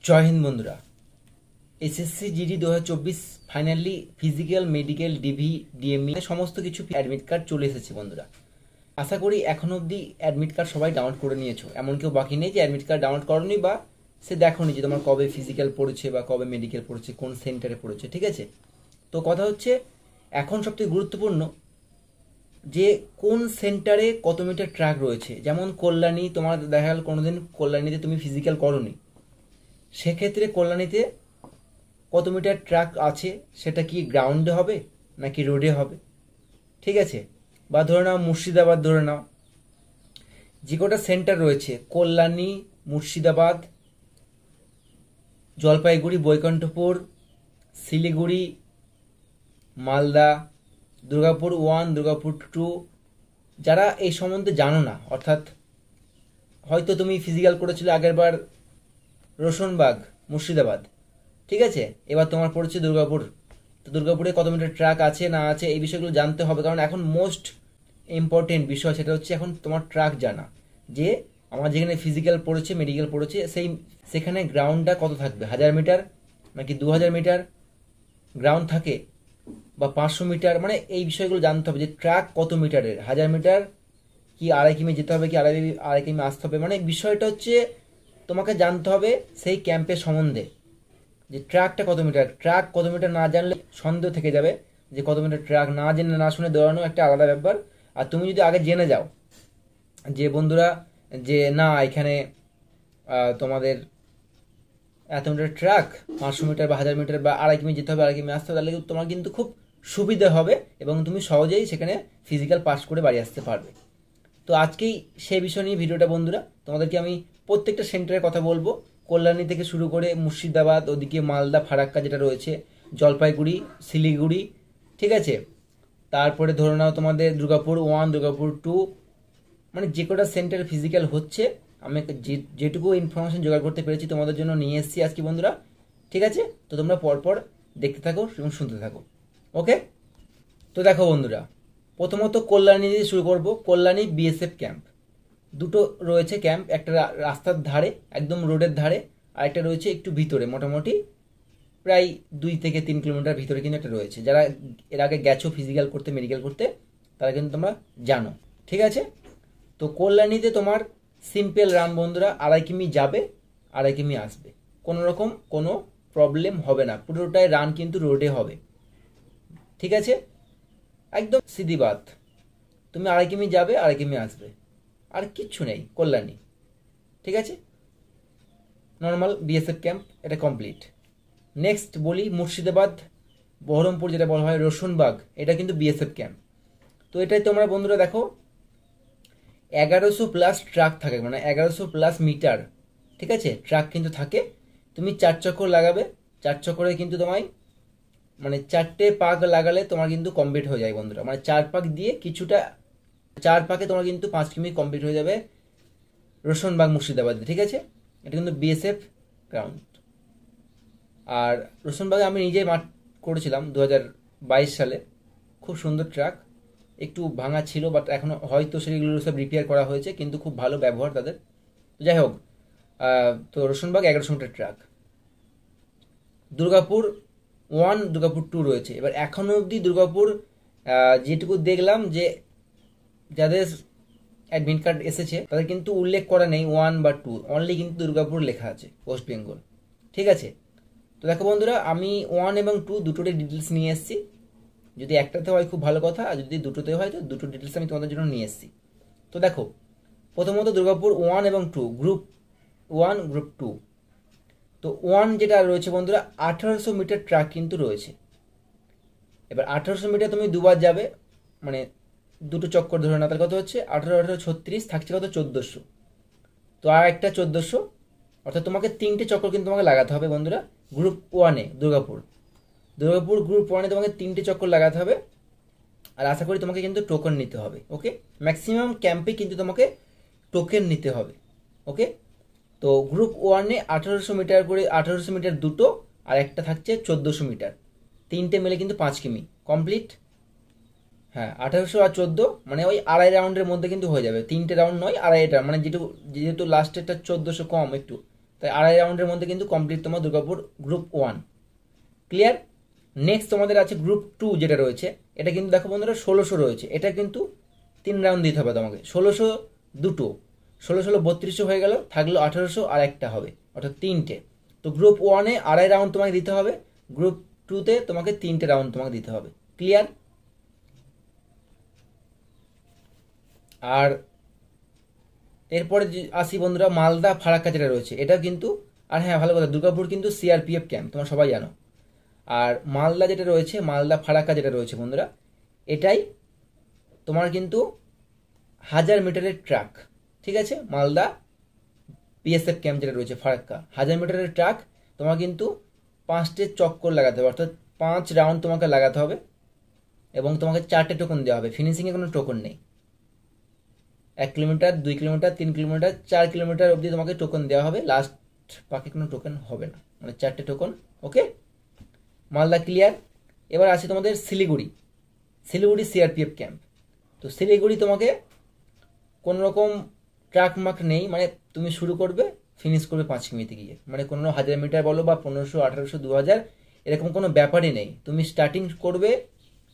জয় হিন্দ বন্ধুরা। SSC GD 2024 finally physical, medical, DV, DME সমস্ত কিছু অ্যাডমিট কার্ড চলে এসেছে বন্ধুরা। আশা করি এখন অবধি অ্যাডমিট কার্ড সবাই ডাউনলোড করে নিয়েছো। এমন কেউ বাকি নেই যে অ্যাডমিট কার্ড ডাউনলোড করনি বা সে দেখোনি যে তোমার কবে ফিজিক্যাল পড়েছে বা কবে মেডিকেল পড়েছে, কোন সেন্টারে পড়েছে। ঠিক আছে, তো কথা হচ্ছে এখন সবথেকে গুরুত্বপূর্ণ যে কোন সেন্টারে কত মিটার ট্র্যাক রয়েছে। যেমন কল্যাণী, তোমার দেখা গেল কোনোদিন কল্যাণীতে তুমি ফিজিক্যাল করোনি, সেক্ষেত্রে কল্যাণীতে কত মিটার ট্র্যাক আছে, সেটা কি গ্রাউন্ডে হবে নাকি রোডে হবে। ঠিক আছে, বা ধরে নাও মুর্শিদাবাদ, ধরে নাও যে কটা সেন্টার রয়েছে কল্যাণী, মুর্শিদাবাদ, জলপাইগুড়ি, বৈকুণ্ঠপুর, শিলিগুড়ি, মালদা, দুর্গাপুর 1, দুর্গাপুর 2, যারা এই সম্বন্ধে জানো না, অর্থাৎ হয়তো তুমি ফিজিক্যাল করেছিলে আগেরবার রোশনবাগ, মুর্শিদাবাদ, ঠিক আছে, এবার তোমার পড়েছে দুর্গাপুর। তো দুর্গাপুরে কত মিটার ট্র্যাক আছে না আছে এই বিষয়গুলো জানতে হবে, কারণ এখন মোস্ট ইম্পর্টেন্ট বিষয় সেটা হচ্ছে এখন তোমার ট্র্যাক জানা, যে আমার যেখানে ফিজিক্যাল পড়েছে, মেডিকেল পড়েছে, সেখানে গ্রাউন্ডটা কত থাকবে, 1000 মিটার নাকি 2000 মিটার গ্রাউন্ড থাকে বা 500 মিটার, মানে এই বিষয়গুলো জানতে হবে যে ট্র্যাক কত মিটারের, 1000 মিটার কি আড়াই কিমি যেতে হবে কি আড়াই কিমি আসতে হবে। মানে বিষয়টা হচ্ছে তোমাকে জানতে হবে সেই ক্যাম্পের সম্বন্ধে, যে ট্র্যাকটা কত মিটার। ট্র্যাক কত মিটার না জানলে সন্দেহ থেকে যাবে যে কত মিটার ট্র্যাক, না জেনে না শুনে দৌড়ানো একটা আলাদা ব্যাপার। আর তুমি যদি আগে জেনে যাও যে বন্ধুরা যে না এখানে তোমাদের এত মিটার ট্র্যাক, 500 মিটার বা 1000 মিটার বা আড়াই কিমি যেতে হবে, আড়াই কিমি আসতে হবে, তাহলে তোমার কিন্তু খুব সুবিধা হবে এবং তুমি সহজেই সেখানে ফিজিক্যাল পাস করে বাড়ি আসতে পারবে। তো আজকেই সেই বিষয় নিয়ে ভিডিওটা বন্ধুরা, তোমাদেরকে আমি প্রত্যেকটা সেন্টারের কথা বলবো, কল্যাণী থেকে শুরু করে মুর্শিদাবাদ, ওদিকে মালদা, ফারাক্কা যেটা রয়েছে, জলপাইগুড়ি, শিলিগুড়ি, ঠিক আছে, তারপরে ধরে নাও তোমাদের দুর্গাপুর 1, দুর্গাপুর 2, মানে যে কটা সেন্টারে ফিজিক্যাল হচ্ছে আমি যেটুকু ইনফরমেশন জোগাড় করতে পেরেছি তোমাদের জন্য নিয়ে এসেছি আজকে বন্ধুরা। ঠিক আছে, তো তোমরা পরপর দেখতে থাকো এবং শুনতে থাকো। ওকে, তো দেখো বন্ধুরা, প্রথমত কল্যাণী দিয়ে শুরু করব। কল্যাণী বিএসএফ ক্যাম্প, দুটো রয়েছে ক্যাম্প, একটা রাস্তার ধারে একদম রোডের ধারে, আর একটা রয়েছে একটু ভিতরে, মোটামুটি প্রায় 2 থেকে 3 কিলোমিটার ভিতরে কিন্তু একটা রয়েছে। যারা এর আগে গেছো ফিজিক্যাল করতে, মেডিকেল করতে, তারা কিন্তু তোমরা জানো। ঠিক আছে, তো কল্যাণীতে তোমার সিম্পল রান বন্ধুরা, আড়াই কিমি যাবে, আড়াই কিমি আসবে, কোনো রকম কোনো প্রবলেম হবে না, পুরোটাই রান কিন্তু রোডে হবে। ঠিক আছে, একদম সিধি বাত, তুমি আড়াই কিমি যাবে, আড়াই কিমি আসবে, আর কিচ্ছু নেই কল্যাণী। ঠিক আছে, নর্মাল বিএসএফ ক্যাম্প এটা কমপ্লিট। নেক্সট বলি মুর্শিদাবাদ, বহরমপুর যেটা বলা হয় রোশনবাগ, এটা কিন্তু বিএসএফ ক্যাম্প। তো এটাই তোমরা বন্ধুরা দেখো 1100 প্লাস ট্রাক থাকে, মানে 1100 প্লাস মিটার, ঠিক আছে, ট্রাক কিন্তু থাকে। তুমি 4 চক্কর লাগাবে, 4 চক্করে কিন্তু তোমায় মানে 4টে পাক লাগালে তোমার কিন্তু কমপ্লিট হয়ে যায় বন্ধুরা, মানে 4 পাক দিয়ে কিছুটা, 4 পাকে তোমার কিন্তু 5 কিমি কমপ্লিট হয়ে যাবে রোশনবাগ মুর্শিদাবাদে। ঠিক আছে, এটা কিন্তু বিএসএফ গ্রাউন্ড। আর রোশনবাগে আমি নিজেই মাঠ করেছিলাম 2022 সালে, খুব সুন্দর ট্রাক, একটু ভাঙা ছিল বাট এখন হয়তো সেগুলো সব রিপেয়ার করা হয়েছে, কিন্তু খুব ভালো ব্যবহার তাদের। তো যাই হোক, তো রোশনবাগ 1100 মিটার ট্রাক। দুর্গাপুর 1, দুর্গাপুর 2 রয়েছে। এবার এখনো অবধি দুর্গাপুর যেটুকু দেখলাম যে যাদের অ্যাডমিট কার্ড এসেছে তাদের কিন্তু উল্লেখ করা নেই 1 বা 2, অনলি কিন্তু দুর্গাপুর লেখা আছে, ওয়েস্ট বেঙ্গল। ঠিক আছে, তো দেখো বন্ধুরা, আমি 1 এবং 2 দুটোরই ডিটেলস নিয়ে এসেছি। যদি একটাতে হয় খুব ভালো কথা, আর যদি দুটোতে হয় তো দুটো ডিটেলস আমি তোমাদের জন্য নিয়ে এসেছি। তো দেখো, প্রথমত দুর্গাপুর 1 এবং 2, গ্রুপ 1, গ্রুপ 2। তো 1 যেটা রয়েছে বন্ধুরা 1800 মিটার ট্র্যাক কিন্তু রয়েছে। এবার 1800 মিটার তুমি দুবার যাবে, মানে দুটো চক্কর ধরে না, তার কত হচ্ছে 18 36, থাকছে কত 1400। তো আর একটা 1400, অর্থাৎ তোমাকে 3টে চক্কর কিন্তু তোমাকে লাগাতে হবে বন্ধুরা গ্রুপ 1-এ। দুর্গাপুর গ্রুপ 1-এ তোমাকে 3টে চক্কর লাগাতে হবে, আর আশা করি তোমাকে কিন্তু টোকেন নিতে হবে। ওকে, ম্যাক্সিমাম ক্যাম্পে কিন্তু তোমাকে টোকেন নিতে হবে। ওকে, তো গ্রুপ 1-এ 1800 মিটার করে, 1800 মিটার দুটো, আর একটা থাকছে 1400 মিটার, 3টে মিলে কিন্তু 5 কিমি কমপ্লিট। হ্যাঁ, 1800 আর 14 মানে ওই আড়াই রাউন্ডের মধ্যে কিন্তু হয়ে যাবে, 3টে রাউন্ড নয়, আড়াইটা, মানে যেহেতু লাস্টেরটা 1400 কম একটু, তাই 2.5 রাউন্ডের মধ্যে কিন্তু কমপ্লিট তোমার দুর্গাপুর গ্রুপ 1। ক্লিয়ার? নেক্সট তোমাদের আছে গ্রুপ 2 যেটা রয়েছে, এটা কিন্তু দেখো বন্ধুরা 1600 রয়েছে। এটা কিন্তু 3 রাউন্ড দিতে হবে তোমাকে। 1600 দুটো, 16 3200 হয়ে গেল, থাকলো 1800 আর একটা হবে, অর্থাৎ 3টে। তো গ্রুপ 1-এ 2.5 রাউন্ড তোমাকে দিতে হবে, গ্রুপ 2-তে তোমাকে 3টে রাউন্ড তোমাকে দিতে হবে। ক্লিয়ার? আর এরপরে আসি বন্ধুরা মালদা ফারাক্কা যেটা রয়েছে, এটা কিন্তু, আর হ্যাঁ ভালো কথা, দুর্গাপুর কিন্তু সিআরপিএফ ক্যাম্প, তোমরা সবাই জানো। আর মালদা যেটা রয়েছে, মালদা ফারাক্কা যেটা রয়েছে বন্ধুরা, এটাই তোমার কিন্তু 1000 মিটারের ট্র্যাক। ঠিক আছে? মালদা বিএসএফ ক্যাম্প যেটা রয়েছে ফারাক্কা, 1000 মিটারের ট্র্যাক। তোমার কিন্তু 5টে চক্কর লাগাতে হবে, অর্থাৎ 5 রাউন্ড তোমাকে লাগাতে হবে, এবং তোমাকে 4টে টোকন দেওয়া হবে। ফিনিশিংয়ে কোনো টোকন নেই। 1 কিলোমিটার, 2 কিলোমিটার, 3 কিলোমিটার, 4 কিলোমিটার অবধি তোমাকে টোকন দেওয়া হবে, লাস্ট বাকি কোনো টোকন হবে না, মানে 4টে টোকন। ওকে, মালদা ক্লিয়ার। এবার আছে তোমাদের শিলিগুড়ি, শিলিগুড়ি সিআরপিএফ ক্যাম্প। তো শিলিগুড়ি তোমাকে কোনো রকম ট্র্যাক মার্ক নেই, মানে তুমি শুরু করবে ফিনিশ করবে 5 কিমিতে গিয়ে, মানে কোনো 1000 মিটার বলো বা 1500, 1800, 2000 এরকম কোনো ব্যাপারই নেই। তুমি স্টার্টিং করবে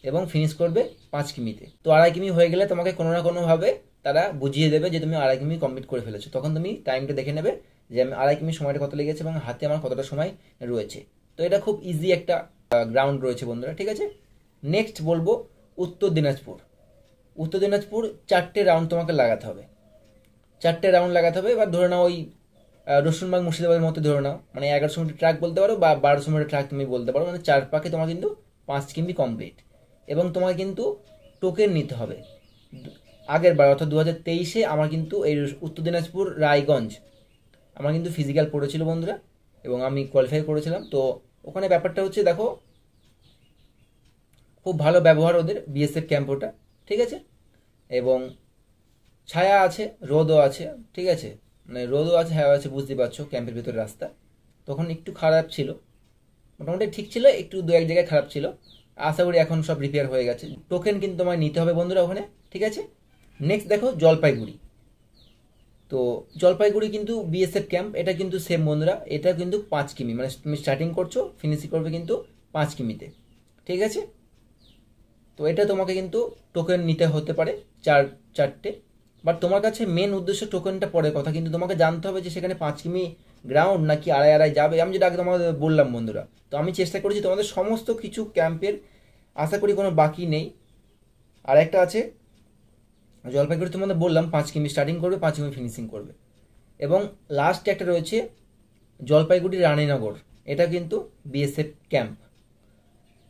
এবং ফিনিশ করবে 5 কিমিতে। তো 2.5 কিমি হয়ে গেলে তোমাকে কোনো না কোনোভাবে তারা বুঝিয়ে দেবে যে তুমি 2.5 কিমি কমপ্লিট করে ফেলেছো। তখন তুমি টাইমটা দেখে নেবে যে আমি 2.5 কিমি সময়টা কত লেগেছে এবং হাতে আমার কতটা সময় রয়েছে। তো এটা খুব ইজি একটা গ্রাউন্ড রয়েছে বন্ধুরা। ঠিক আছে? নেক্সট বলবো উত্তর দিনাজপুর। উত্তর দিনাজপুর 4টে রাউন্ড তোমাকে লাগাতে হবে, 4টে রাউন্ড লাগাতে হবে। এবার ধরে নাও ওই রসুনবাগ মুর্শিদাবাদের মতো ধরে নাও, মানে 1100 মিটার ট্র্যাক বলতে পারো বা 1200 মিটার ট্র্যাক তুমি বলতে পারো, মানে 4 পাকে তোমার কিন্তু 5 কিমি কমপ্লিট। এবং তোমাকে কিন্তু টোকেন নিতে হবে। আগের বার অর্থাৎ 2023-এ আমার কিন্তু এই উত্তর দিনাজপুর রায়গঞ্জ আমার কিন্তু ফিজিক্যাল পড়েছিল বন্ধুরা, এবং আমি কোয়ালিফাই করেছিলাম। তো ওখানে ব্যাপারটা হচ্ছে দেখো, খুব ভালো ব্যবহার ওদের, বিএসএফ ক্যাম্প ওটা। ঠিক আছে? এবং ছায়া আছে, রোদও আছে। ঠিক আছে? মানে রোদও আছে, ছায়া আছে, বুঝতে পারছো ক্যাম্পের ভেতরে রাস্তা তখন একটু খারাপ ছিল, মোটামুটি ঠিক ছিল, একটু 2-1 জায়গায় খারাপ ছিল। আশা করি এখন সব রিপেয়ার হয়ে গেছে। টোকেন কিন্তু তোমায় নিতে হবে বন্ধুরা ওখানে। ঠিক আছে? নেক্সট দেখো জলপাইগুড়ি। তো জলপাইগুড়ি কিন্তু বিএসএফ ক্যাম্প, এটা কিন্তু সেম বন্ধুরা, এটা কিন্তু 5 কিমি, মানে তুমি স্টার্টিং করছো ফিনিশিং করবে কিন্তু 5 কিমিতে। ঠিক আছে? তো এটা তোমাকে কিন্তু টোকেন নিতে হতে পারে 4টে, বাট তোমার কাছে মেন উদ্দেশ্য টোকেনটা পরের কথা, কিন্তু তোমাকে জানতে হবে যে সেখানে 5 কিমি গ্রাউন্ড নাকি 2.5 যাবে। আমি যেটা আগে তোমাদের বললাম বন্ধুরা, তো আমি চেষ্টা করেছি তোমাদের সমস্ত কিছু ক্যাম্পের, আশা করি কোনো বাকি নেই। আর একটা আছে জলপাইগুড়ি, তোমাদের বললাম 5 কিমি স্টার্টিং করবে, 5 কিমি ফিনিশিং করবে। এবং লাস্ট একটা রয়েছে জলপাইগুড়ি রানীনগর, এটা কিন্তু বিএসএফ ক্যাম্প।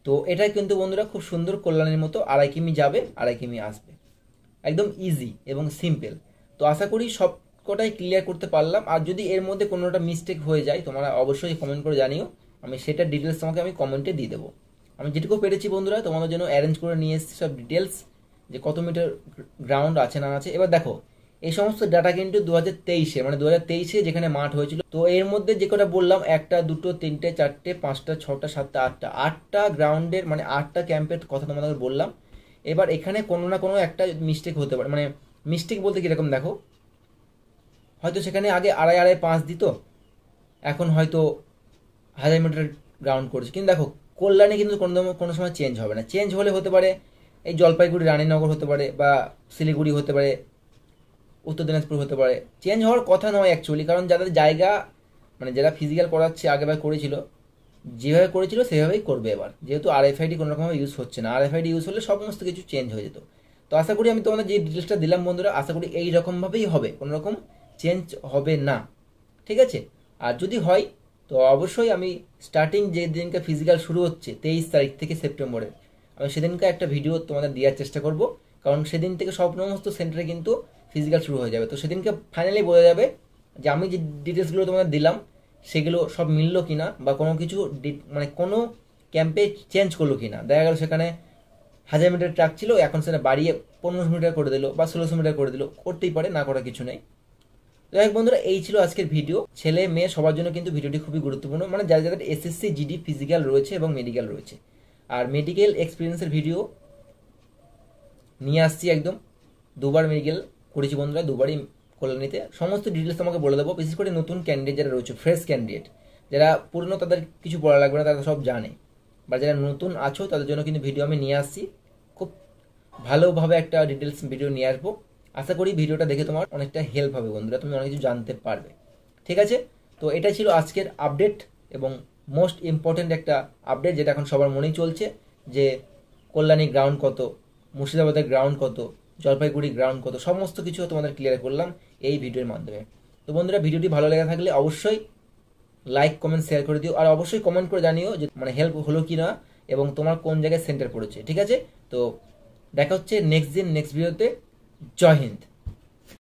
তো এটা কিন্তু বন্ধুরা খুব সুন্দর, কল্যাণের মতো 2.5 কিমি যাবে, 2.5 কিমি আসবে, একদম ইজি এবং সিম্পল। তো আশা করি সব কটাই ক্লিয়ার করতে পারলাম। আর যদি এর মধ্যে কোনোটা মিস্টেক হয়ে যায় তোমরা অবশ্যই কমেন্ট করে জানিও, আমি সেটার ডিটেলস তোমাকে আমি কমেন্টে দিয়ে দেবো। আমি যেটুকু পেরেছি বন্ধুরা তোমাদের জন্য অ্যারেঞ্জ করে নিয়ে এসেছি সব ডিটেলস, যে কত মিটার গ্রাউন্ড আছে না আছে। এবার দেখো এই সমস্ত ডাটা কিন্তু 2023-এ, মানে 2023-এ যেখানে মাঠ হয়েছিল। তো এর মধ্যে যে কটা বললাম, 1টা 2টো 3টে 4টে 5টা 6টা 7টা 8টা গ্রাউন্ডের, মানে 8টা ক্যাম্পের কথা তোমাদের বললাম। এবার এখানে কোনো না কোনো একটা মিস্টেক হতে পারে, মানে মিস্টেক বলতে কিরকম দেখো, হয়তো সেখানে আগে 2.5 দিত, এখন হয়তো 1000 মিটার গ্রাউন্ড করেছে। কিন্তু দেখো কল্যাণে কিন্তু কোনো সময় চেঞ্জ হবে না। চেঞ্জ হলে হতে পারে এই জলপাইগুড়ি রানীনগর হতে পারে, বা শিলিগুড়ি হতে পারে, উত্তর দিনাজপুর হতে পারে। চেঞ্জ হওয়ার কথা নয় অ্যাকচুয়ালি, কারণ যাদের জায়গা, মানে যারা ফিজিক্যাল করাচ্ছে আগেবার করেছিল, যেভাবে করেছিল সেভাবেই করবে এবার, যেহেতু আরএফআইডি কোনো রকম ইউজ হচ্ছে না। আরএফআইডি ইউজ হলে সমস্ত কিছু চেঞ্জ হয়ে যেত। তো আশা করি আমি তোমাদের যে ডিটেলসটা দিলাম বন্ধুরা, আশা করি এই রকমভাবেই হবে, কোনো রকম চেঞ্জ হবে না। ঠিক আছে? আর যদি হয় তো অবশ্যই আমি স্টার্টিং যে দিনকে ফিজিক্যাল শুরু হচ্ছে 23 তারিখ থেকে সেপ্টেম্বরের, আমি সেদিনকে একটা ভিডিও তোমাদের দেওয়ার চেষ্টা করব, কারণ সেদিন থেকে সমস্ত সেন্টারে কিন্তু ফিজিক্যাল শুরু হয়ে যাবে। তো সেদিনকে ফাইনালি বোঝা যাবে যে আমি যে ডিটেলসগুলো তোমাদের দিলাম সেগুলো সব মিললো কিনা, বা কোনো কিছু মানে কোনো ক্যাম্পে চেঞ্জ করলো কিনা। দেখা গেল সেখানে 1000 মিটার ট্র্যাক ছিল, এখন সেটা বাড়িয়ে 1500 মিটার করে দিল বা 1600 মিটার করে দিল, করতেই পারে, না করার কিছু নেই। যাই হোক বন্ধুরা, এই ছিল আজকের ভিডিও। ছেলে মেয়ে সবার জন্য কিন্তু ভিডিওটি খুবই গুরুত্বপূর্ণ, মানে যাদের যাদের এসএসসি জিডি ফিজিক্যাল রয়েছে এবং মেডিকেল রয়েছে। আর মেডিকেল এক্সপিরিয়েন্সের ভিডিও নিয়ে আসছি একদম। 2বার মেডিকেল করেছি বন্ধুরা, 2বারই কল্যাণীতে সমস্ত ডিটেলস তোমাকে বলে দেবো। বিশেষ করে নতুন ক্যান্ডিডেট যারা রয়েছে, ফ্রেশ ক্যান্ডিডেট, যারা পুরনো তাদের কিছু বলা লাগবে না, তারা সব জানে, বা যারা নতুন আছো তাদের জন্য কিন্তু ভিডিও আমি নিয়ে আসছি, খুব ভালোভাবে একটা ডিটেলস ভিডিও নিয়ে আসবো। আশা করি ভিডিওটা দেখে তোমার অনেকটা হেল্প হবে বন্ধুরা, তুমি অনেক কিছু জানতে পারবে। ঠিক আছে, তো এটা ছিল আজকের আপডেট এবং মোস্ট ইম্পর্ট্যান্ট একটা আপডেট, যেটা এখন সবার মনেই চলছে, যে কল্যাণী গ্রাউন্ড কত, মুর্শিদাবাদের গ্রাউন্ড কত, জলপাইগুড়ি গ্রাউন্ড কত, সমস্ত কিছু তোমাদের ক্লিয়ার করলাম এই ভিডিওর মাধ্যমে। তো বন্ধুরা, ভিডিওটি ভালো লেগে থাকলে অবশ্যই লাইক কমেন্ট শেয়ার করে দিও, আর অবশ্যই কমেন্ট করে জানিও যে মানে হেল্প হলো কি না এবং তোমার কোন জায়গায় সেন্টার পড়েছে। ঠিক আছে, তো দেখা হচ্ছে নেক্সট দিন নেক্সট ভিডিওতে। জয় হিন্দ।